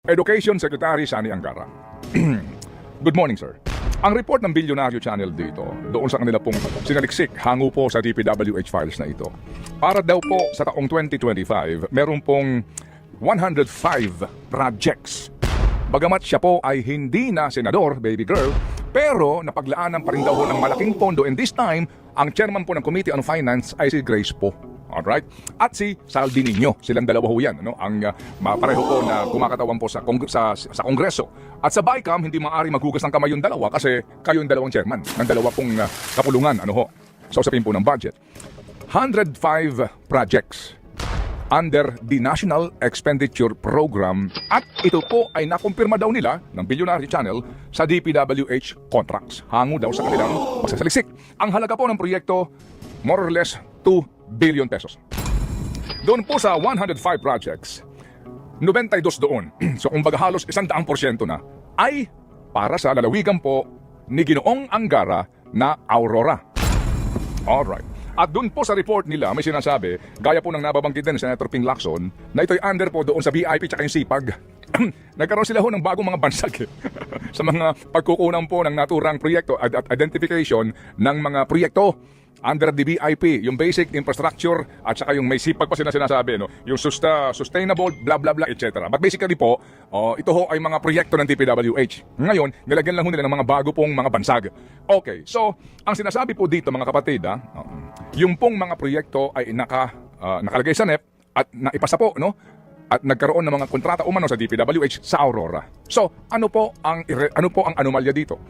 Education Secretary Sani Angara. Good morning, sir. Ang report ng Bilyonaryo Channel dito, doon sa kanila pong sinaliksik, hango po sa DPWH files na ito. Para daw po sa taong 2025, meron pong 105 projects. Bagamat siya po ay hindi na senador, baby girl, pero napaglaanan pa rin daw ng malaking pondo, and this time, ang chairman po ng Committee on Finance ay si Grace po. Alright? At si Saldi Niño, silang dalawa ho yan, ano? Ang pareho po na kumakatawan po sa Kongreso. At sa BICAM, hindi maaari maghugas ng kamay yung dalawa kasi kayo yung dalawang chairman ng dalawa pong kapulungan, ano ho, sa usapin po ng budget. 105 projects under the National Expenditure Program, at ito po ay nakumpirma daw nila ng Bilyonaryo Channel sa DPWH contracts. Hango daw sa kanilang pagsasaliksik. Ang halaga po ng proyekto, more or less 2 billion pesos. Doon po sa 105 projects, 92 doon, so kumbaga halos 100% na, ay para sa lalawigan po ni Ginoong Angara na Aurora. Alright. At doon po sa report nila, may sinasabi, gaya po ng nababanggit din ni Senator Ping Lacson, na ito'y under po doon sa VIP tsaka yung SIPAG. Nagkaroon sila ho ng bagong mga bansag sa mga pagkukunan po ng naturang proyekto at identification ng mga proyekto under the BIP, yung basic infrastructure at saka yung may SIPAG pa sinasabi, no? Yung sustainable, blah blah blah, etc. But basically po, ito ho ay mga proyekto ng DPWH. Ngayon, nilagyan lang ho nila ng mga bago pong mga bansag. Okay, so ang sinasabi po dito mga kapatid, yung pong mga proyekto ay nakalagay sa NEP at naipasa po, no? At nagkaroon ng mga kontrata umano sa DPWH sa Aurora. So, ano po ang anomalya dito?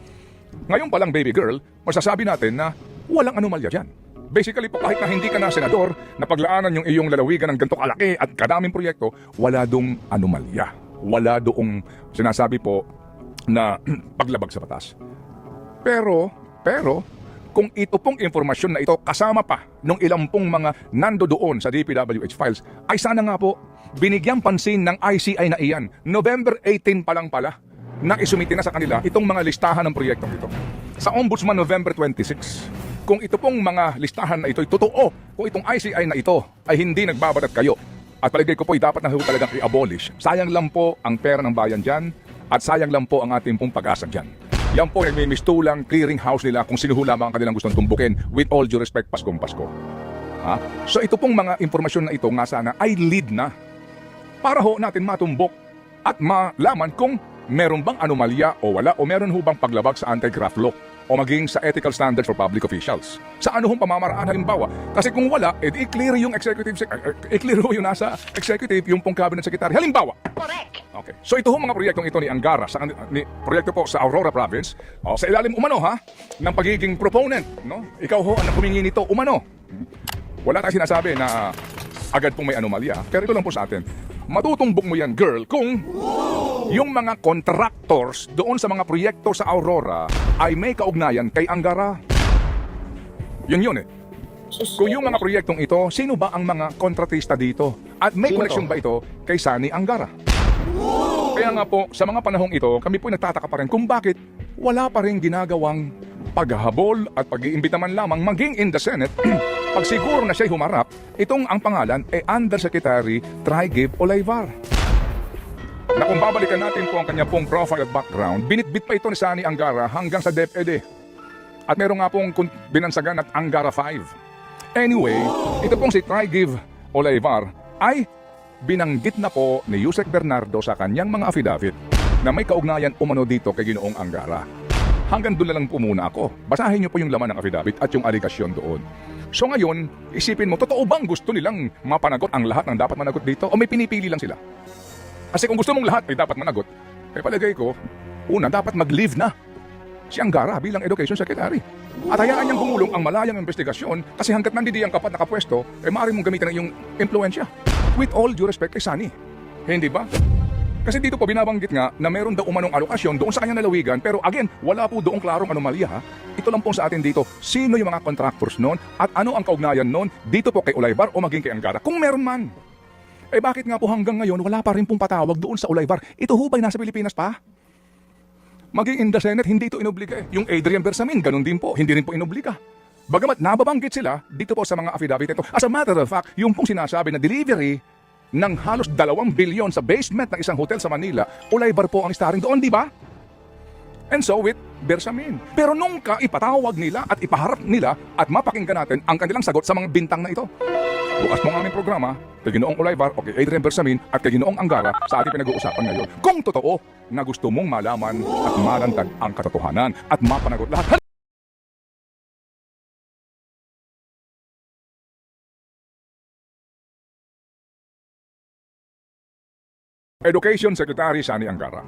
Ngayon pa lang, baby girl, masasabi natin na walang anomalya dyan. Basically po, kahit na hindi ka na senador, na paglaanan yung iyong lalawigan ng ganito kalaki at kadaming proyekto, wala dong anomalya. Wala doong sinasabi po na paglabag sa batas. Pero, kung ito pong informasyon na ito kasama pa nung ilang pong mga nando doon sa DPWH files, ay sana nga po binigyang pansin ng ICI na iyan. November 18 pa lang pala na isumiti na sa kanila itong mga listahan ng proyektong ito. Sa Ombudsman November 26, kung ito pong mga listahan na ito ay totoo, kung itong ICI na ito ay hindi nagbabadat kayo, at palagay ko po ay dapat na talagang i-abolish, sayang lang po ang pera ng bayan dyan, at sayang lang po ang ating pong pag-asa dyan. Yan po nagmimistulang clearing house nila kung sino lamang ang kanilang gustong tumbukin, with all due respect, Paskong Pasko. So ito pong mga informasyon na ito nga sana ay lead na para ho natin matumbok at malaman kung meron bang anomalya o wala, o meron ho bang paglabag sa anti-graft law o maging sa ethical standards for public officials. Sa ano hong pamamaraan halimbawa? Kasi kung wala, i-clear yung executive, i-clear ho yung nasa executive, yung pong cabinet secretary. Halimbawa. Correct. Okay. So ito hong mga proyektong ito ni Angara, proyekto po sa Aurora Province, sa ilalim umano ng pagiging proponent, no? Ikaw ho ang humingi nito umano. Wala tayong sinasabi na agad pong may anomalya, pero ito lang po sa atin. Matutumbok mo yan, girl, kung yung mga contractors doon sa mga proyekto sa Aurora ay may kaugnayan kay Angara. Yun eh. Kung yung mga proyektong ito, sino ba ang mga kontratista dito? At may koneksyon ba ito kay Sani Angara? Kaya nga po, sa mga panahong ito, kami po nagtataka pa rin kung bakit wala pa rin ginagawang paghahabol at pag-iimbita man lamang maging in the Senate. Pag siguro na siya'y humarap, itong ang pangalan ay Undersecretary Trygive Olaivar. Na kung babalikan natin po ang kanya pong profile at background, binitbit pa ito ni Sani Angara hanggang sa DepEd. At meron nga pong binansagan at Angara 5. Anyway, ito pong si Trygive Olaivar ay binanggit na po ni Yusek Bernardo sa kanyang mga affidavit na may kaugnayan umano dito kay Ginoong Angara. Hanggang doon na lang po muna ako. Basahin niyo po yung laman ng affidavit at yung aligasyon doon. So ngayon, isipin mo, totoo bang gusto nilang mapanagot ang lahat ng dapat managot dito? O may pinipili lang sila? Kasi kung gusto mong lahat ay dapat managot, palagay ko, una, dapat mag-leave na si Angara bilang Education Secretary. At hayaan niyang gumulong ang malayang investigasyon kasi hanggat nandidiyang kapat nakapwesto, maaari mong gamitin ang iyong impluensya. With all due respect kay Sani. Hindi ba? Kasi dito po binabanggit nga na meron daw umanong alokasyon doon sa kanyang lalawigan, pero again, wala po doong klarong anomalya. Ito lang po sa atin dito, sino yung mga contractors noon at ano ang kaugnayan noon dito po kay Olaivar o maging kay Angara. Kung meron man. Bakit nga po hanggang ngayon wala pa rin pong patawag doon sa Olaivar? Ito ho ba'y nasa Pilipinas pa? Maging in the Senate, hindi ito inobliga. Yung Adrian Bersamin, ganun din po, hindi rin po inobliga. Bagamat nababanggit sila dito po sa mga affidavit ito. As a matter of fact, yung pong sinasabi na delivery ng halos 2 bilyon sa basement ng isang hotel sa Manila, Olaybar po ang starring doon, di ba? And so with Bersamin. Pero nung ipatawag nila at ipaharap nila at mapakinggan natin ang kanilang sagot sa mga bintang na ito. Bukas mo ang aming programa, kay Ginoong Olaybar o kay Adrian Bersamin at kay Ginoong Angara sa ating pinag-uusapan ngayon. Kung totoo na gusto mong malaman at malantad ang katotohanan at mapanagot lahat. Education Secretary Sani Angara.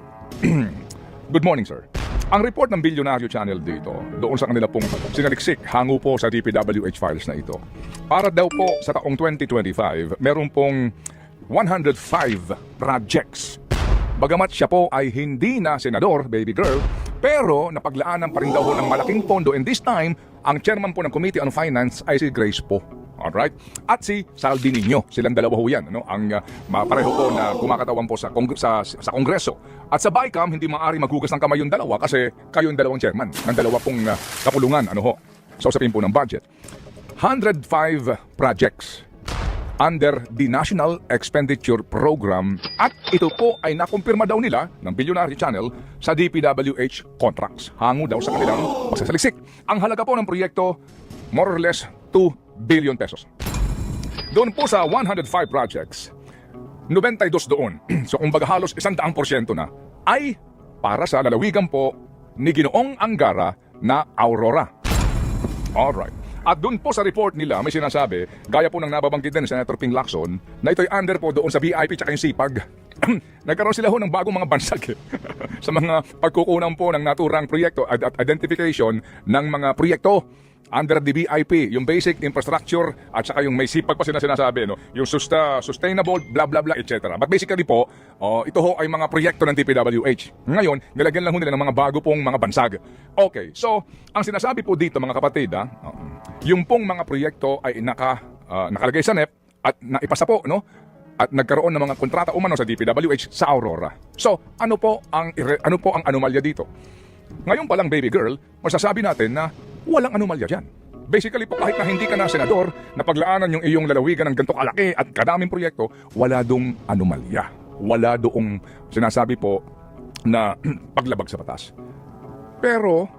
Good morning, sir. Ang report ng Bilyonaryo Channel dito, doon sa kanila pong sinaliksik hango po sa DPWH files na ito. Para daw po sa taong 2025, meron pong 105 projects. Bagamat siya po ay hindi na senador, baby girl, pero napaglaanan pa rin daw ng malaking pondo, and this time, ang chairman po ng Committee on Finance ay si Grace po. Alright? At si Saldi Niño, silang dalawa ho yan, no? Ang pareho po na kumakatawan po sa Kongreso. At sa BICAM, hindi maaari maghugas ng kamay yung dalawa kasi kayo yung dalawang chairman ng dalawa pong kapulungan. Sa usapin po ng budget. 105 projects under the National Expenditure Program at ito po ay nakumpirma daw nila ng Bilyonaryo Channel sa DPWH contracts. Hango daw sa kanilang pagsasaliksik. Ang halaga po ng proyekto, more or less 2 billion pesos. Doon po sa 105 projects, 92 doon, so kumbaga halos 100% na, ay para sa lalawigan po ni Ginoong Angara na Aurora. Alright. At doon po sa report nila, may sinasabi, gaya po ng nababanggit din ni Senator Ping Lacson, na ito'y under po doon sa VIP tsaka yung SIPAG. Nagkaroon sila ho ng bagong mga bansag sa mga pagkukunan po ng naturang proyekto at identification ng mga proyekto under the BIP, yung basic infrastructure at saka yung may sipag pa sinasabi, no? Yung sustainable, blah blah blah, etc. But basically po, ito ho ay mga proyekto ng DPWH. Ngayon, nilagyan lang ho nila ng mga bago pong mga bansag. Okay, so, ang sinasabi po dito mga kapatid, yung pong mga proyekto ay nakalagay sa NEP at naipasa po, no? At nagkaroon ng mga kontrata umano sa DPWH sa Aurora. So, ano po ang anomalya dito? Ngayon pa lang, baby girl, masasabi natin na walang anomalya dyan. Basically po, kahit na hindi ka na senador, napaglaanan yung iyong lalawigan ng ganito kalaki at kadaming proyekto, wala dong anomalya. Wala doong sinasabi po na paglabag sa batas. Pero,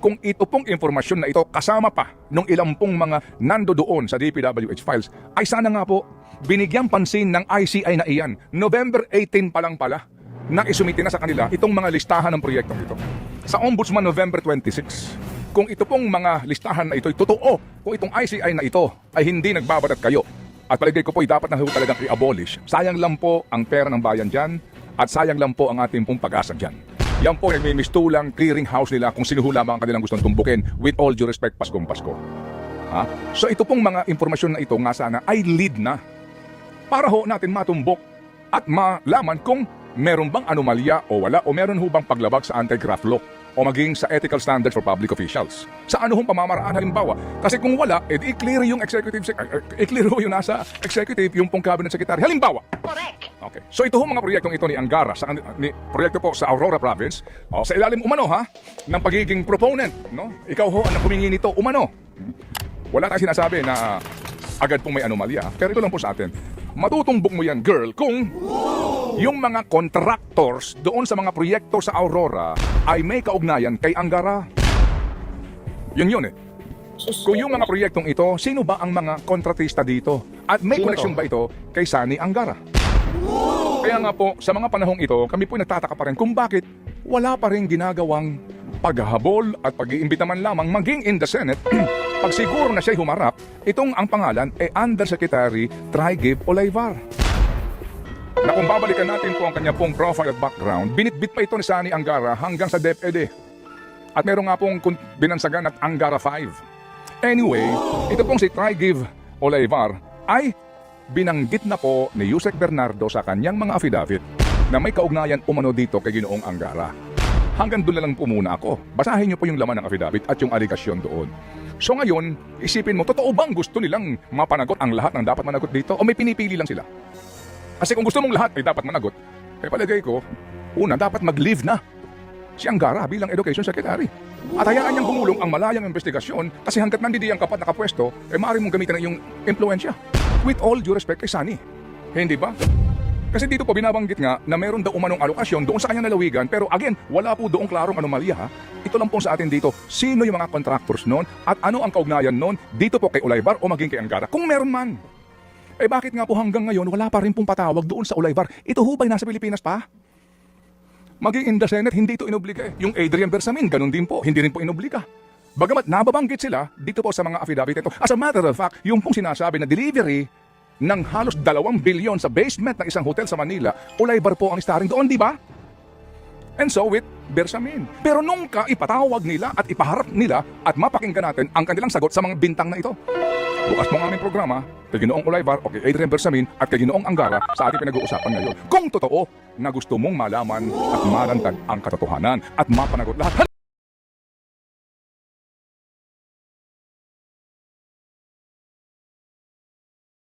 kung ito pong informasyon na ito kasama pa nung ilang pong mga nando doon sa DPWH files, ay sana nga po binigyang pansin ng ICI na iyan. November 18 pa lang pala na isumiti na sa kanila itong mga listahan ng proyektong ito. Sa Ombudsman November 26, kung ito pong mga listahan na ito ay totoo, kung itong ICI na ito ay hindi nagbabarat kayo, at palagay ko po ay dapat na talagang i-abolish, sayang lang po ang pera ng bayan dyan, at sayang lang po ang ating pong pag-asa dyan. Yan po nagmimistulang clearing house nila kung sino lamang ang kanilang gustong tumbukin, with all due respect, Paskong Pasko. So ito pong mga impormasyon na ito nga sana ay lead na para ho natin matumbok at malaman kung meron bang anomalya o wala, o meron ho bang paglabag sa anti-graft law o maging sa ethical standards for public officials. Sa ano hong pamamaraan halimbawa? Kasi kung wala, i-clear yung executive, i-clear ho yung nasa executive, yung pong cabinet secretary. Halimbawa. Correct. Okay. So ito hong mga proyektong ito ni Angara, proyekto po sa Aurora Province, sa ilalim umano ng pagiging proponent, no? Ikaw ho ang humingi nito umano. Wala tayong sinasabi na agad pong may anomalya, pero ito lang po sa atin. Matutumbok mo yan, girl, kung yung mga contractors doon sa mga proyekto sa Aurora ay may kaugnayan kay Angara. Yun eh. Kung yung mga proyektong ito, sino ba ang mga kontratista dito? At may koneksyon ba ito kay Sani Angara? Kaya nga po, sa mga panahong ito, kami po nagtataka pa rin kung bakit wala pa rin ginagawang paghahabol at pag-iimbita man lamang maging in the Senate. Pag siguro na siya'y humarap, itong ang pangalan ay Undersecretary Trygive Olayvar. Na kung babalikan natin po ang kanya pong profile at background, binitbit pa ito ni Sani Angara hanggang sa DepEd. At meron nga pong binansagan at Angara 5. Anyway, ito pong si Trygive Olayvar ay binanggit na po ni Yusek Bernardo sa kanyang mga affidavit na may kaugnayan umano dito kay Ginoong Angara. Hanggang doon na lang po muna ako. Basahin niyo po yung laman ng affidavit at yung aligasyon doon. So ngayon, isipin mo, totoo bang gusto nilang mapanagot ang lahat ng dapat managot dito? O may pinipili lang sila? Kasi kung gusto mong lahat ay dapat managot, palagay ko, una, dapat mag-leave na si Angara bilang Education Secretary. At hayaan niyang gumulong ang malayang investigasyon kasi hanggat nandidi ang kapat na kapwesto, maaaring mong gamitin ang iyong impluensya. With all due respect kay Sani. Hindi ba? Kasi dito po binabanggit nga na meron daw umanong alokasyon doon sa kanyang lalawigan, pero again, wala po doong klarong anomalya ha. Ito lang po sa atin dito, sino yung mga contractors noon at ano ang kaugnayan noon dito po kay Ulaybar o maging kay Angara, kung meron man. Eh bakit nga po hanggang ngayon wala pa rin pong patawag doon sa Ulaybar? Ito ho ba'y nasa Pilipinas pa? Maging in the Senate, hindi ito inobliga eh. Yung Adrian Bersamin, ganun din po, hindi rin po inobliga. Bagamat nababanggit sila dito po sa mga affidavit ito. As a matter of fact, yung pong sinasabi na delivery ng halos 2 bilyon sa basement ng isang hotel sa Manila, Ulaybar po ang starring doon, di ba? And so with Bersamin. Pero nung ipatawag nila at ipaharap nila at mapakinggan natin ang kanilang sagot sa mga bintang na ito. Bukas po ang aming programa kay Ginoong Ulaybar o kay Adrian Bersamin at kay Ginoong Angara sa ating pinag-uusapan ngayon. Kung totoo na gusto mong malaman at marantag ang katotohanan at mapanagot lahat.